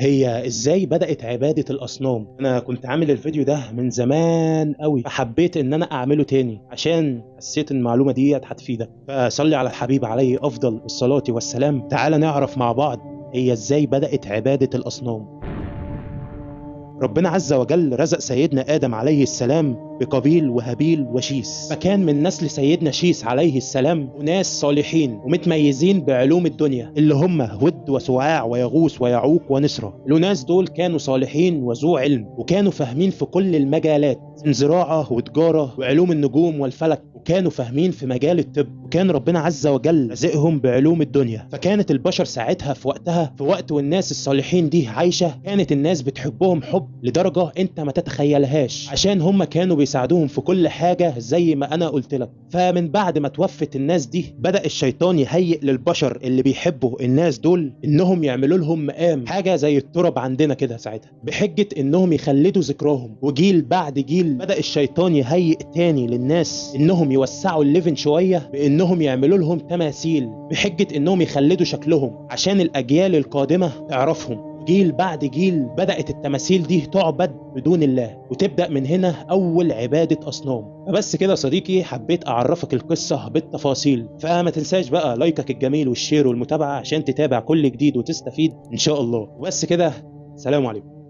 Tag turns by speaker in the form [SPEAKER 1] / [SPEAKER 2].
[SPEAKER 1] هي ازاي بدأت عبادة الأصنام؟ أنا كنت عامل الفيديو ده من زمان قوي، فحبيت إن أنا أعمله تاني عشان حسيت إن المعلومة دي هتفيدك. فصلي على الحبيب عليه أفضل الصلاة والسلام. تعال نعرف مع بعض هي ازاي بدأت عبادة الأصنام. ربنا عز وجل رزق سيدنا آدم عليه السلام بقابيل وهابيل وشيس، فكان من نسل سيدنا شيس عليه السلام وناس صالحين ومتميزين بعلوم الدنيا اللي هم ود وسواع ويغوث ويعوق ونسرة. الناس دول كانوا صالحين وذو علم، وكانوا فاهمين في كل المجالات من زراعة وتجارة وعلوم النجوم والفلك، وكانوا فاهمين في مجال الطب، وكان ربنا عز وجل رزقهم بعلوم الدنيا. فكانت البشر ساعتها في وقتها، في وقت والناس الصالحين دي عايشة، كانت الناس بتحبهم حب لدرجة انت ما تتخيلهاش، عشان هم كانوا بيساعدوهم في كل حاجة زي ما انا قلت لك. فمن بعد ما توفت الناس دي، بدأ الشيطان يهيئ للبشر اللي بيحبوا الناس دول انهم يعملوا لهم مقام، حاجة زي التراب عندنا كده ساعتها، بحجة انهم يخلدوا ذكراهم. وجيل بعد جيل بدأ الشيطان يهيئ تاني للناس انهم يوسعوا الليفن شوية، بانهم يعملوا لهم تماثيل بحجة انهم يخلدوا شكلهم عشان الاجيال القادمة تعرفهم. جيل بعد جيل بدأت التماثيل دي تعبد بدون الله، وتبدأ من هنا أول عبادة أصنام. فبس كده صديقي، حبيت أعرفك القصة بالتفاصيل. فما تنساش بقى لايكك الجميل والشير والمتابعة عشان تتابع كل جديد وتستفيد إن شاء الله. وبس كده، سلام عليكم.